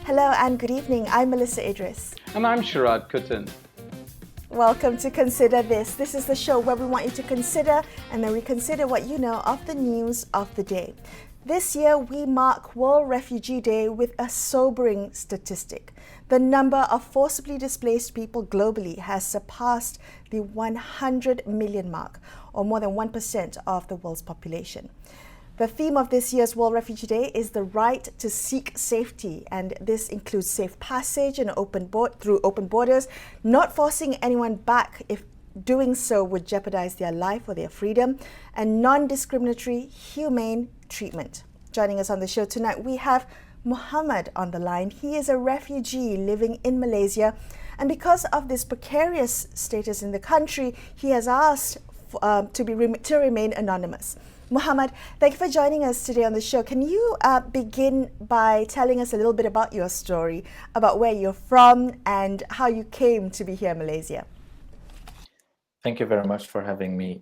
Hello and good evening. I'm Melissa Idris. And I'm Sharad Kuttan. Welcome to Consider This. This is the show where we want you to consider and then reconsider what you know of the news of the day. This year, we mark World Refugee Day with a sobering statistic. The number of forcibly displaced people globally has surpassed the 100 million mark, or more than 1% of the world's population. The theme of this year's World Refugee Day is the right to seek safety, and this includes safe passage and through open borders, not forcing anyone back if doing so would jeopardize their life or their freedom, and non-discriminatory, humane treatment. Joining us on the show tonight, we have Muhammad on the line. He is a refugee living in Malaysia, and because of this precarious status in the country, he has asked to remain anonymous. Muhammad, thank you for joining us today on the show. Can you begin by telling us a little bit about your story, about where you're from and how you came to be here in Malaysia? Thank you very much for having me.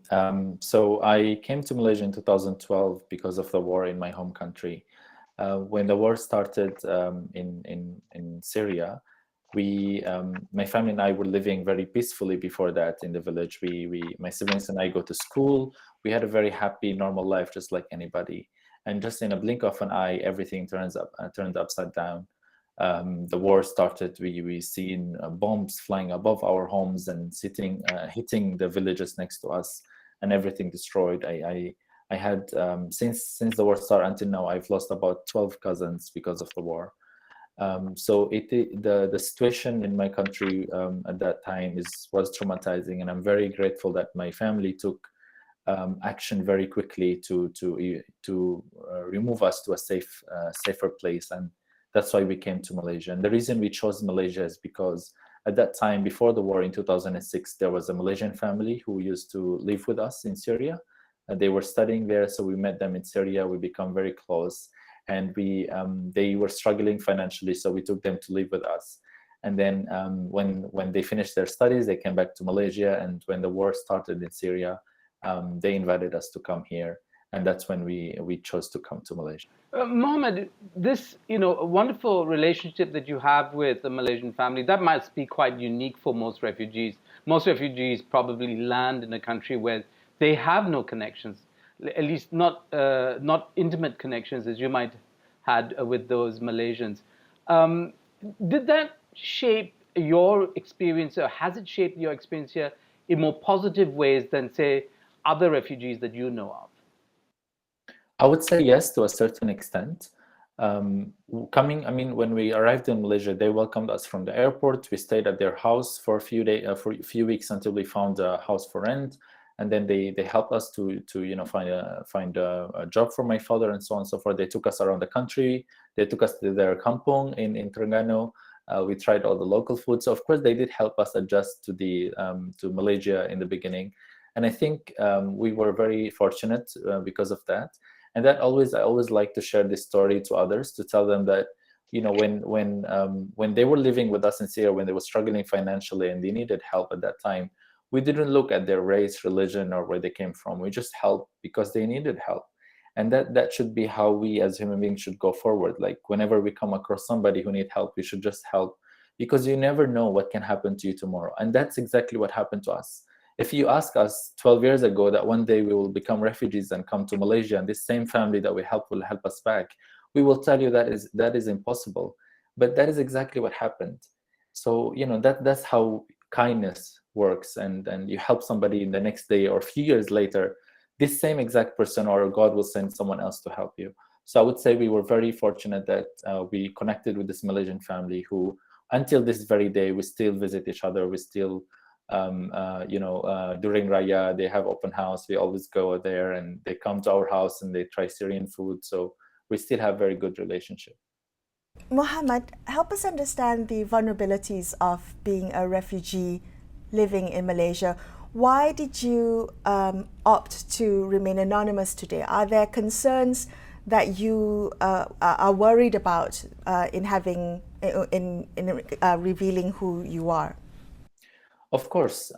So I came to Malaysia in 2012 because of the war in my home country. When the war started in Syria, my family and I were living very peacefully before that in the village. My siblings and I go to school. We had a very happy, normal life, just like anybody. And just in a blink of an eye, everything turned upside down. The war started. We seen bombs flying above our homes and hitting the villages next to us, and everything destroyed. I had since the war started until now, I've lost about 12 cousins because of the war. So the situation in my country at that time was traumatizing, and I'm very grateful that my family took action very quickly to remove us to a safer place, and that's why we came to Malaysia. And the reason we chose Malaysia is because at that time, before the war in 2006, there was a Malaysian family who used to live with us in Syria. They were studying there, so we met them in Syria. We become very close. And they were struggling financially, so we took them to live with us. And then when they finished their studies, they came back to Malaysia. And when the war started in Syria, they invited us to come here, and that's when we chose to come to Malaysia. Mohammed, this a wonderful relationship that you have with the Malaysian family, that must be quite unique for most refugees. Most refugees probably land in a country where they have no connections, at least not intimate connections as you might had with those Malaysians. Did that shape your experience, or has it shaped your experience here in more positive ways than, say, other refugees that you know of? I would say yes, to a certain extent. When we arrived in Malaysia, they welcomed us from the airport. We stayed at their house for a few weeks until we found a house for rent. And then they helped us to find a job for my father and so on and so forth. They took us around the country. They took us to their kampung in Terengganu. We tried all the local food. So of course they did help us adjust to Malaysia in the beginning. And I think we were very fortunate because of that. And I always like to share this story to others, to tell them that when they were living with us in Syria, when they were struggling financially and they needed help at that time, we didn't look at their race, religion, or where they came from. We just helped because they needed help. And that should be how we as human beings should go forward. Like whenever we come across somebody who needs help, we should just help, because you never know what can happen to you tomorrow. And that's exactly what happened to us. If you ask us 12 years ago that one day we will become refugees and come to Malaysia, and this same family that we help will help us back, we will tell you that is impossible. But that is exactly what happened. So that's how kindness works, and you help somebody in the next day or a few years later, this same exact person or God will send someone else to help you. So I would say we were very fortunate that we connected with this Malaysian family who, until this very day, we still visit each other. We still, during Raya, they have open house. We always go there, and they come to our house and they try Syrian food. So we still have very good relationship. Muhammad, help us understand the vulnerabilities of being a refugee living in Malaysia. Why did you opt to remain anonymous today? Are there concerns that you are worried about in revealing who you are? Of course,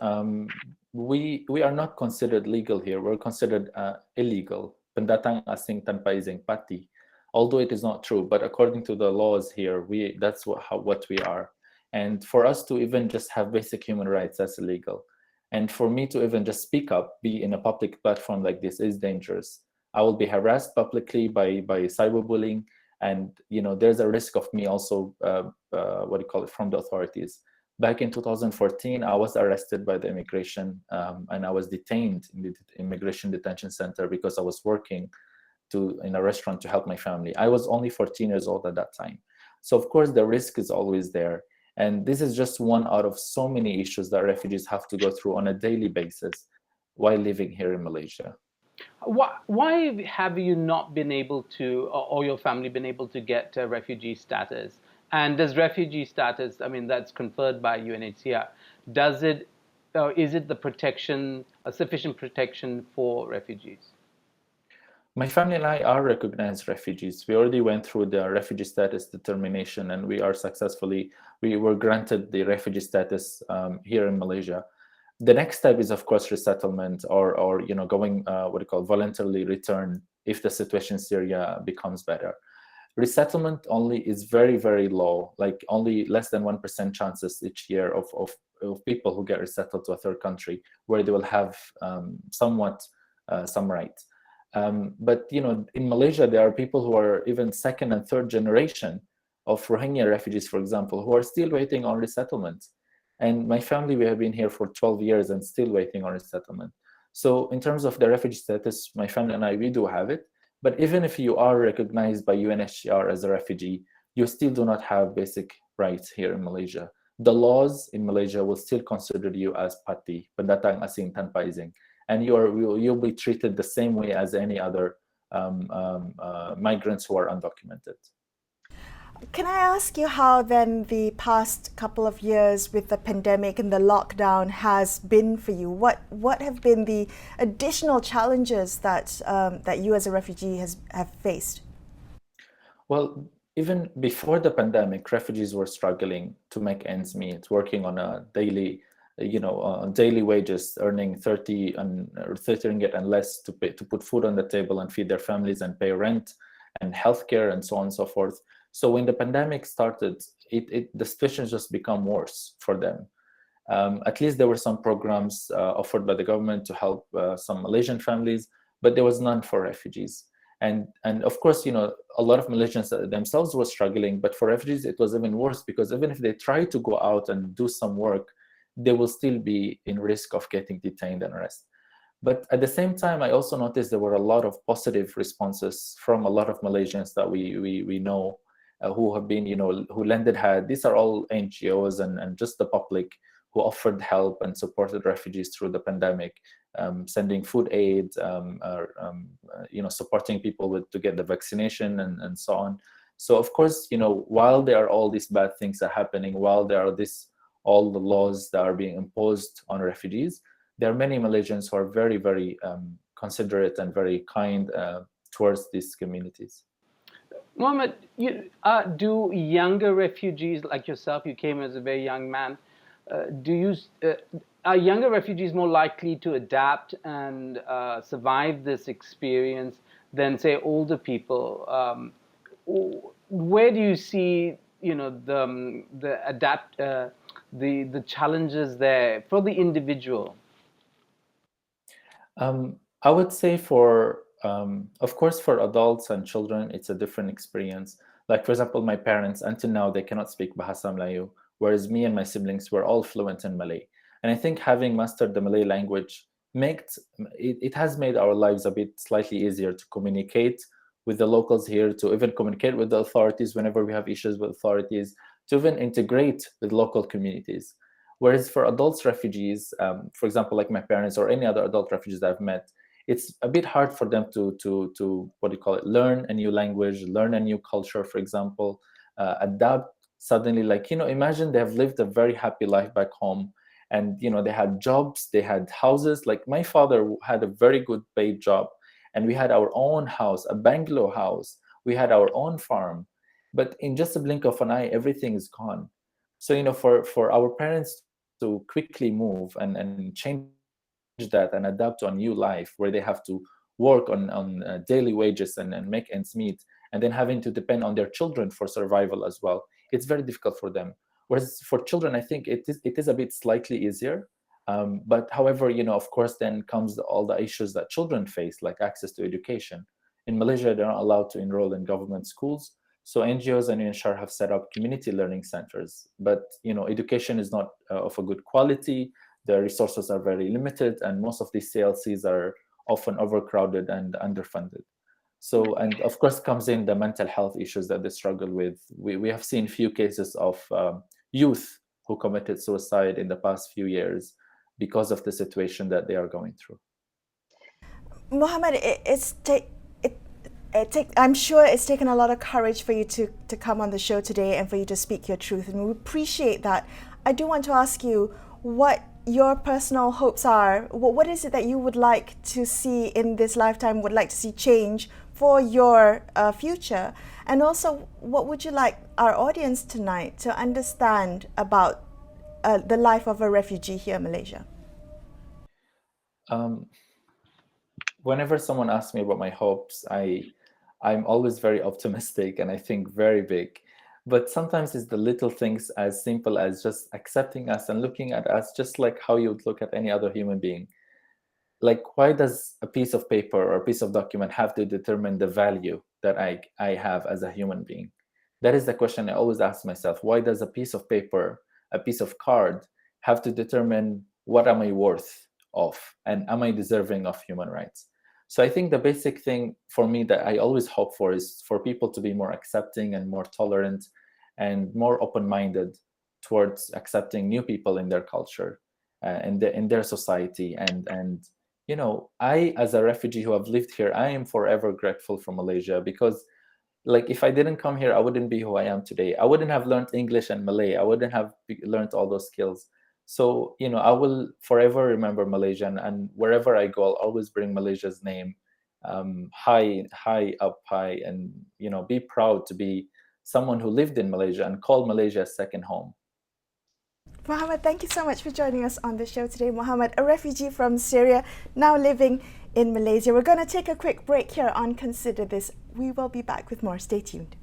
we are not considered legal here. We're considered illegal, pendatang asing tanpa izin parti. although it is not true, but according to the laws here, that's what we are. And for us to even just have basic human rights, that's illegal. And for me to even just speak up, be in a public platform like this is dangerous. I will be harassed publicly by cyberbullying, and there's a risk of me also what do you call it, from the authorities. Back in 2014, I was arrested by the immigration, and I was detained in the immigration detention center because I was working in a restaurant to help my family. I was only 14 years old at that time. So of course the risk is always there. And this is just one out of so many issues that refugees have to go through on a daily basis while living here in Malaysia. Why have you not been able to, or your family been able to get refugee status? And does refugee status, I mean, that's conferred by UNHCR, is it the protection, a sufficient protection for refugees? My family and I are recognized refugees. We already went through the refugee status determination, and we were granted the refugee status here in Malaysia. The next step is, of course, resettlement, or going what do you call voluntarily return if the situation in Syria becomes better. Resettlement only is very, very low, like only less than 1% chances each year of people who get resettled to a third country where they will have somewhat some rights. But in Malaysia, there are people who are even second and third generation of Rohingya refugees, for example, who are still waiting on resettlement. And my family, we have been here for 12 years and still waiting on resettlement. So in terms of the refugee status, my family and I, we do have it. But even if you are recognized by UNHCR as a refugee, you still do not have basic rights here in Malaysia. The laws in Malaysia will still consider you as pati, pendatang asing tanpa izin, and you'll be treated the same way as any other migrants who are undocumented. Can I ask you how then the past couple of years with the pandemic and the lockdown has been for you? What have been the additional challenges that you as a refugee have faced? Well, even before the pandemic, refugees were struggling to make ends meet, working on a daily wages, earning 30 ringgit and less to put food on the table and feed their families and pay rent and healthcare and so on and so forth. So when the pandemic started, the situation just become worse for them. At least there were some programs offered by the government to help some Malaysian families, but there was none for refugees. And of course, a lot of Malaysians themselves were struggling, but for refugees, it was even worse, because even if they try to go out and do some work, they will still be in risk of getting detained and arrested. But at the same time, I also noticed there were a lot of positive responses from a lot of Malaysians that we know who have been, who lended hand. These are all NGOs and just the public who offered help and supported refugees through the pandemic, sending food aid, supporting people to get the vaccination and so on. So of course, while there are all these bad things are happening, while there are all the laws that are being imposed on refugees, there are many Malaysians who are very, very considerate and very kind towards these communities. Mohammed, do younger refugees like yourself, you came as a very young man, are younger refugees more likely to adapt and survive this experience than, say, older people? Where do you see, the challenges there for the individual? I would say of course, for adults and children, it's a different experience. Like, for example, my parents, until now, they cannot speak Bahasa Melayu, whereas me and my siblings were all fluent in Malay. And I think having mastered the Malay language it has made our lives a bit slightly easier to communicate with the locals here, to even communicate with the authorities whenever we have issues with authorities, to even integrate with local communities. Whereas for adults refugees, for example, like my parents or any other adult refugees that I've met, it's a bit hard for them to what do you call it, learn a new language, learn a new culture, for example, adapt suddenly. Like, imagine they have lived a very happy life back home, and they had jobs, they had houses. Like, my father had a very good paid job, and we had our own house, a bungalow house, we had our own farm, but in just a blink of an eye, everything is gone. So for our parents to quickly move and change that and adapt to a new life where they have to work on daily wages and make ends meet, and then having to depend on their children for survival as well. It's very difficult for them. Whereas for children, I think it is a bit slightly easier. But however, of course, then comes all the issues that children face, like access to education. In Malaysia, they're not allowed to enroll in government schools. So NGOs and UNHCR have set up community learning centers. But, education is not of a good quality. The resources are very limited, and most of these CLCs are often overcrowded and underfunded. So, and of course comes in the mental health issues that they struggle with. We have seen few cases of youth who committed suicide in the past few years because of the situation that they are going through. Mohammed, I'm sure it's taken a lot of courage for you to come on the show today and for you to speak your truth, and we appreciate that. I do want to ask you what your personal hopes are. What is it that you would like to see in this lifetime, would like to see change for your future? And also, what would you like our audience tonight to understand about the life of a refugee here in Malaysia? Whenever someone asks me about my hopes, I'm always very optimistic and I think very big. But sometimes it's the little things as simple as just accepting us and looking at us just like how you would look at any other human being. Like, why does a piece of paper or a piece of document have to determine the value that I have as a human being? That is the question I always ask myself. Why does a piece of paper, a piece of card, have to determine what am I worth of and am I deserving of human rights? So I think the basic thing for me that I always hope for is for people to be more accepting and more tolerant and more open-minded towards accepting new people in their culture and in their society. And I, as a refugee who have lived here, I am forever grateful for Malaysia, because like if I didn't come here, I wouldn't be who I am today. I wouldn't have learned English and Malay. I wouldn't have learned all those skills. So, I will forever remember Malaysia, and wherever I go, I'll always bring Malaysia's name high up, and, be proud to be someone who lived in Malaysia and called Malaysia a second home. Mohammed, thank you so much for joining us on the show today. Mohammed, a refugee from Syria, now living in Malaysia. We're going to take a quick break here on Consider This. We will be back with more. Stay tuned.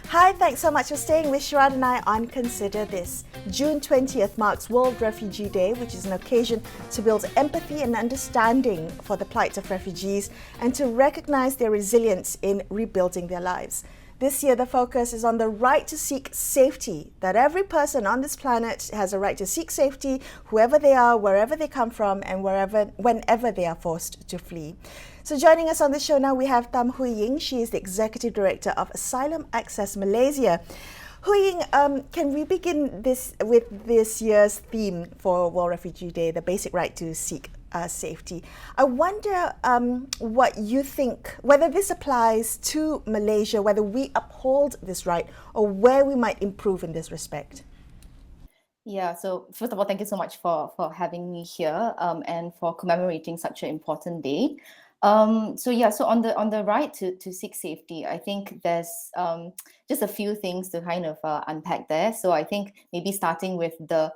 Hi, thanks so much for staying with Sharad and I on Consider This. June 20th marks World Refugee Day, which is an occasion to build empathy and understanding for the plight of refugees and to recognize their resilience in rebuilding their lives. This year, the focus is on the right to seek safety, that every person on this planet has a right to seek safety, whoever they are, wherever they come from, and whenever they are forced to flee. So joining us on the show now, we have Tam Hui Ying. She is the Executive Director of Asylum Access Malaysia. Hui Ying, can we begin with this year's theme for World Refugee Day, the basic right to seek safety? I wonder what you think, whether this applies to Malaysia, whether we uphold this right, or where we might improve in this respect. Yeah, so first of all, thank you so much for having me here and for commemorating such an important day. So on the right to seek safety, I think there's just a few things to kind of unpack there. So I think maybe starting with the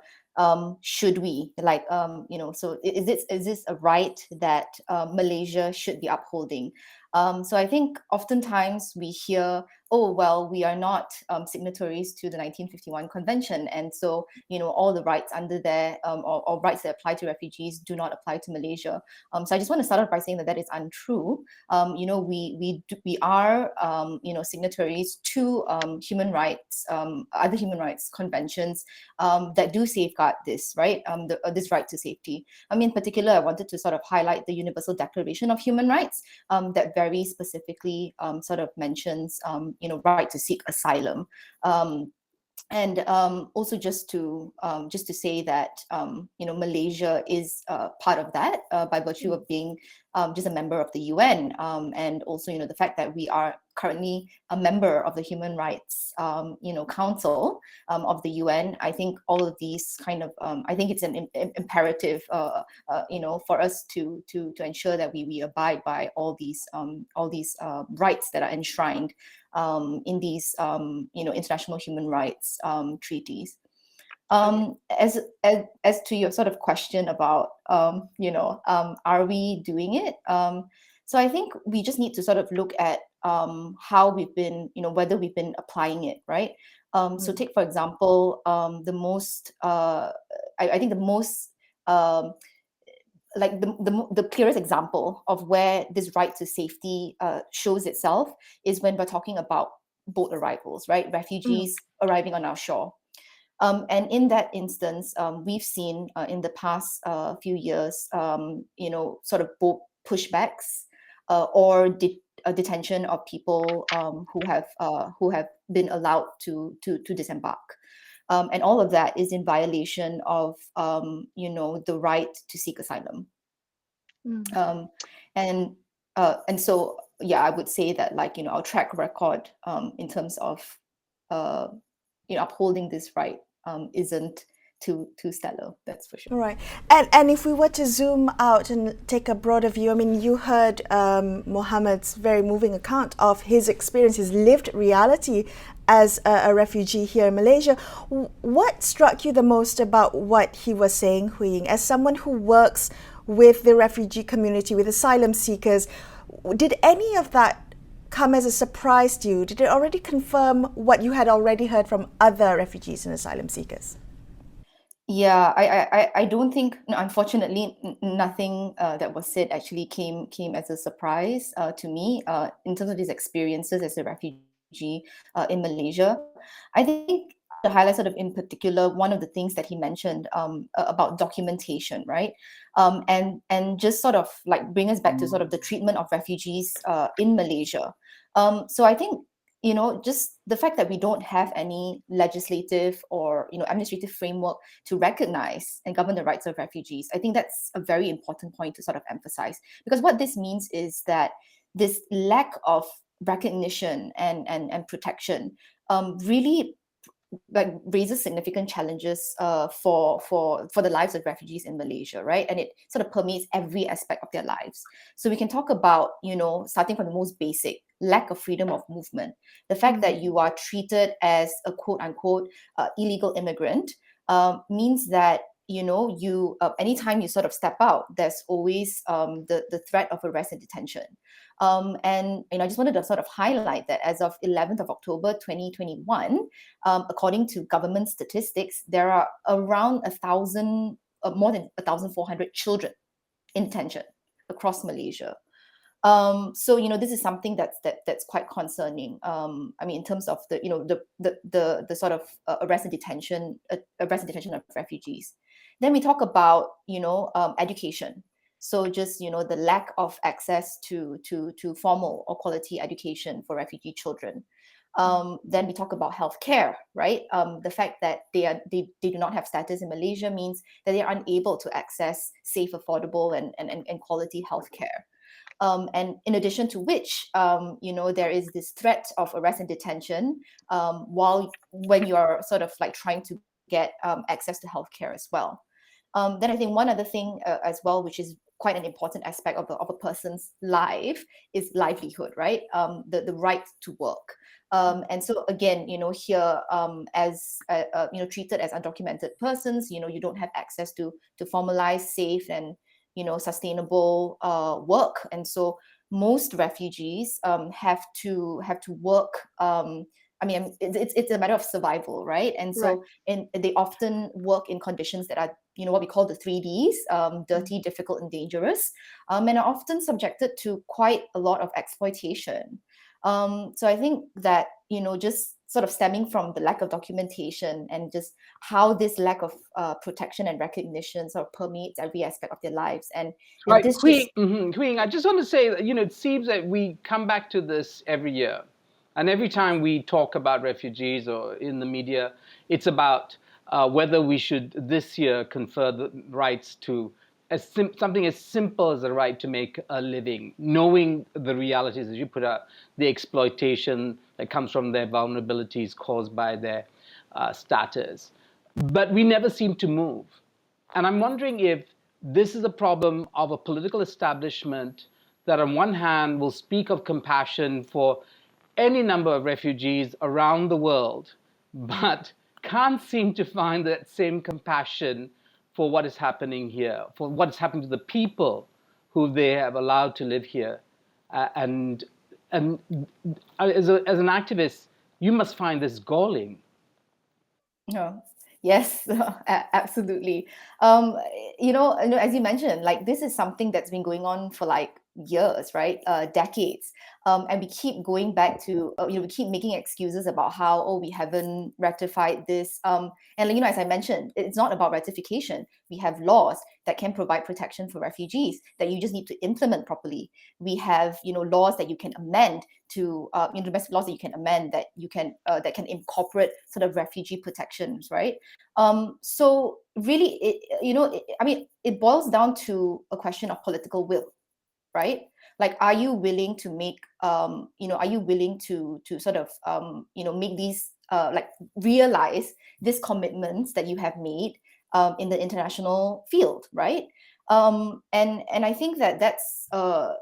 should we, like, so is this a right that Malaysia should be upholding? So I think oftentimes we hear, oh, well, we are not signatories to the 1951 convention. And so, all the rights under there or rights that apply to refugees do not apply to Malaysia. So I just want to start off by saying that is untrue. We are, signatories to human rights, other human rights conventions that do safeguard this, right? This right to safety. In particular, I wanted to sort of highlight the Universal Declaration of Human Rights that very specifically sort of mentions, right to seek asylum. And also just to say that Malaysia is part of that by virtue of being just a member of the UN, and also the fact that we are currently a member of the Human Rights Council of the UN. I think all of these kind of I think it's an imperative for us to ensure that we abide by all these rights that are enshrined in these international human rights treaties. As to your sort of question about are we doing it? So I think we just need to sort of look at how we've been, whether we've been applying it, right? So take, for example, the most I think the most like the clearest example of where this right to safety shows itself is when we're talking about boat arrivals, right? Refugees arriving on our shore. And in that instance, we've seen in the past few years, sort of boat pushbacks or detention of people who have been allowed to disembark. And all of that is in violation of, the right to seek asylum. And so, yeah, I would say that, like, our track record in terms of, upholding this right isn't too stellar, that's for sure. Right. And if we were to zoom out and take a broader view, I mean, you heard Mohammed's very moving account of his experience, his lived reality as a refugee here in Malaysia. What struck you the most about what he was saying, Hui Ying, as someone who works with the refugee community, with asylum seekers? Did any of that come as a surprise to you? Did it already confirm what you had already heard from other refugees and asylum seekers? Yeah, I don't think, unfortunately, nothing that was said actually came as a surprise to me in terms of these experiences as a refugee in Malaysia. I think to highlight sort of in particular, one of the things that he mentioned about documentation, right? And just sort of like bring us back to sort of the treatment of refugees in Malaysia. So I think, just the fact that we don't have any legislative or, administrative framework to recognize and govern the rights of refugees, I think that's a very important point to sort of emphasize. Because what this means is that this lack of recognition and protection really like raises significant challenges for the lives of refugees in Malaysia, right? And it sort of permeates every aspect of their lives. So we can talk about, starting from the most basic, lack of freedom of movement. The fact that you are treated as a quote unquote illegal immigrant means that you anytime you sort of step out, there's always the threat of arrest and detention. And I just wanted to sort of highlight that as of 11th of October 2021, according to government statistics, there are around more than 1,400 children in detention across Malaysia. So this is something that's quite concerning. I mean, in terms of the sort of arrest and detention of refugees. Then we talk about education. So just the lack of access to formal or quality education for refugee children. Then we talk about healthcare, right? The fact that they do not have status in Malaysia means that they are unable to access safe, affordable, and quality healthcare. And in addition to which, there is this threat of arrest and detention when you are sort of like trying to get access to healthcare as well. Then I think one other thing as well, which is quite an important aspect of a person's life, is livelihood, right? The right to work. And so again, here as treated as undocumented persons, you don't have access to formalized, safe, and sustainable work. And so most refugees have to work. I mean, it's a matter of survival, right? And so they often work in conditions that are, what we call the 3Ds, dirty, difficult, and dangerous, and are often subjected to quite a lot of exploitation. So I think that, just sort of stemming from the lack of documentation and just how this lack of protection and recognition sort of permeates every aspect of their lives. And right, this Hui, I just want to say that, it seems that we come back to this every year. And every time we talk about refugees or in the media, it's about whether we should this year confer the rights to something as simple as the right to make a living, knowing the realities, as you put out, the exploitation that comes from their vulnerabilities caused by their status. But we never seem to move. And I'm wondering if this is a problem of a political establishment that, on one hand, will speak of compassion for any number of refugees around the world, but can't seem to find that same compassion for what is happening here, for what is happening to the people who they have allowed to live here. And as an activist, you must find this galling. No. Yes, absolutely. As you mentioned, like this is something that's been going on for like years, right? Decades. And we keep going back to, we keep making excuses about how, oh, we haven't ratified this. And, as I mentioned, it's not about ratification. We have laws that can provide protection for refugees that you just need to implement properly. We have, laws that you can amend to, domestic laws that you can amend that that can incorporate sort of refugee protections, right? So really, it boils down to a question of political will, right? Like, are you willing to make, are you willing to sort of, make these, realize these commitments that you have made in the international field, right? And I think that's, I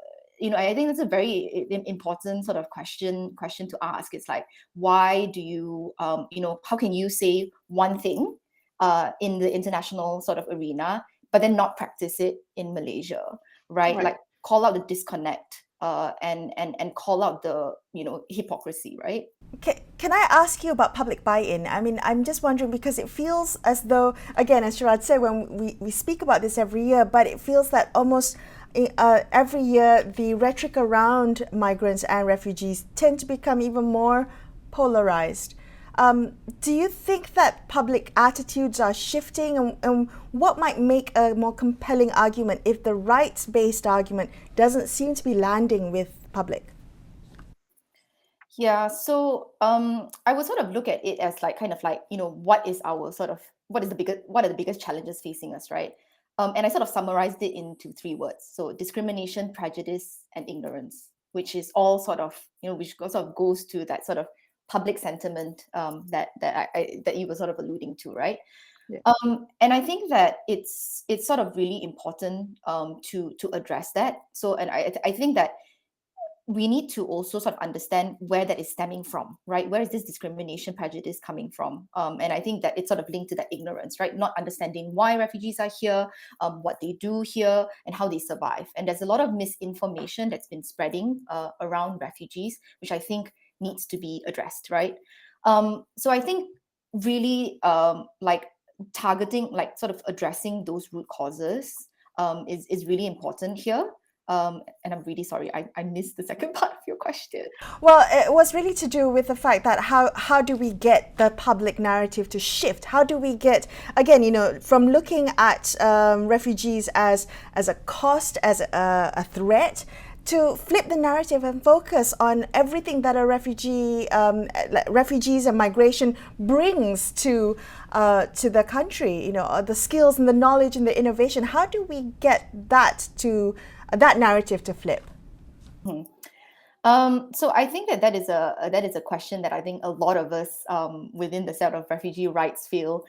think that's a very important sort of question to ask. It's like, why do you, how can you say one thing in the international sort of arena, but then not practice it in Malaysia, right? Like, call out the disconnect and call out the hypocrisy, right? Can I ask you about public buy-in? I mean, I'm just wondering because it feels as though, again, as Sharad said, when we speak about this every year, but it feels that almost every year the rhetoric around migrants and refugees tend to become even more polarized. Do you think that public attitudes are shifting, and what might make a more compelling argument if the rights-based argument doesn't seem to be landing with public? Yeah, so I would sort of look at it as like kind of like, what are the biggest challenges facing us, right? And I sort of summarized it into 3 words. So discrimination, prejudice, and ignorance, which is all sort of, which sort of goes to that sort of public sentiment that you were sort of alluding to, right? Yeah. And I think that it's sort of really important to address that. So, and I think that we need to also sort of understand where that is stemming from, right? Where is this discrimination, prejudice coming from? And I think that it's sort of linked to that ignorance, right? Not understanding why refugees are here, what they do here, and how they survive. And there's a lot of misinformation that's been spreading around refugees, which I think needs to be addressed, right? So I think really like targeting, like sort of addressing those root causes is really important here. And I'm really sorry, I missed the second part of your question. Well, it was really to do with the fact that how do we get the public narrative to shift? How do we get, again, from looking at refugees as a cost, as a threat, to flip the narrative and focus on everything that a refugees and migration brings to the country, the skills and the knowledge and the innovation. How do we get that narrative to flip? So I think that is a question that I think a lot of us within the set of refugee rights field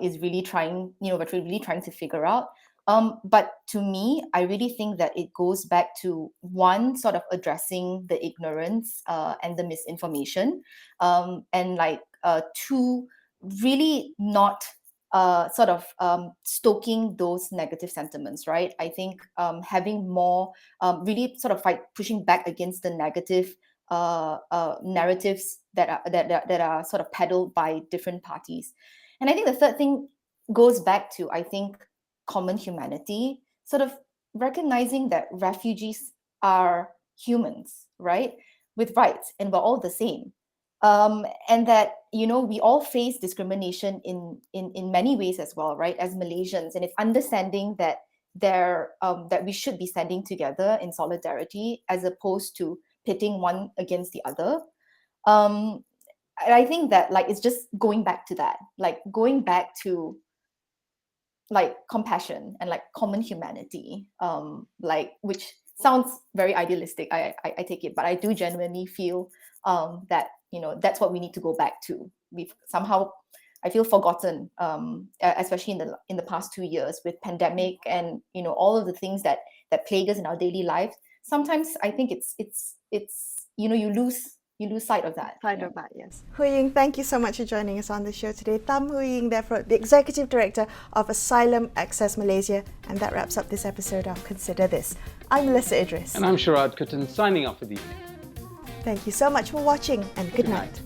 is really trying to figure out. But to me, I really think that it goes back to one, sort of addressing the ignorance and the misinformation, and like 2, really not stoking those negative sentiments, right? I think having more really sort of like pushing back against the negative narratives that are sort of peddled by different parties. And I think the third thing goes back to, I think, common humanity, sort of recognizing that refugees are humans, right, with rights, and we're all the same. And that, we all face discrimination in many ways as well, right, as Malaysians. And it's understanding that that we should be standing together in solidarity as opposed to pitting one against the other. And I think that like it's just going back to that, like going back to like compassion and like common humanity, like which sounds very idealistic. I take it, but I do genuinely feel that that's what we need to go back to. We've somehow, I feel, forgotten, especially in the past 2 years with pandemic and all of the things that plague us in our daily life. Sometimes I think it's you lose sight of that. Yes. Hui Ying, thank you so much for joining us on the show today. Tham Hui Ying, therefore, the Executive Director of Asylum Access Malaysia. And that wraps up this episode of Consider This. I'm Melissa Idris. And I'm Sharad Kuttan, signing off for the evening. Thank you so much for watching, and good night.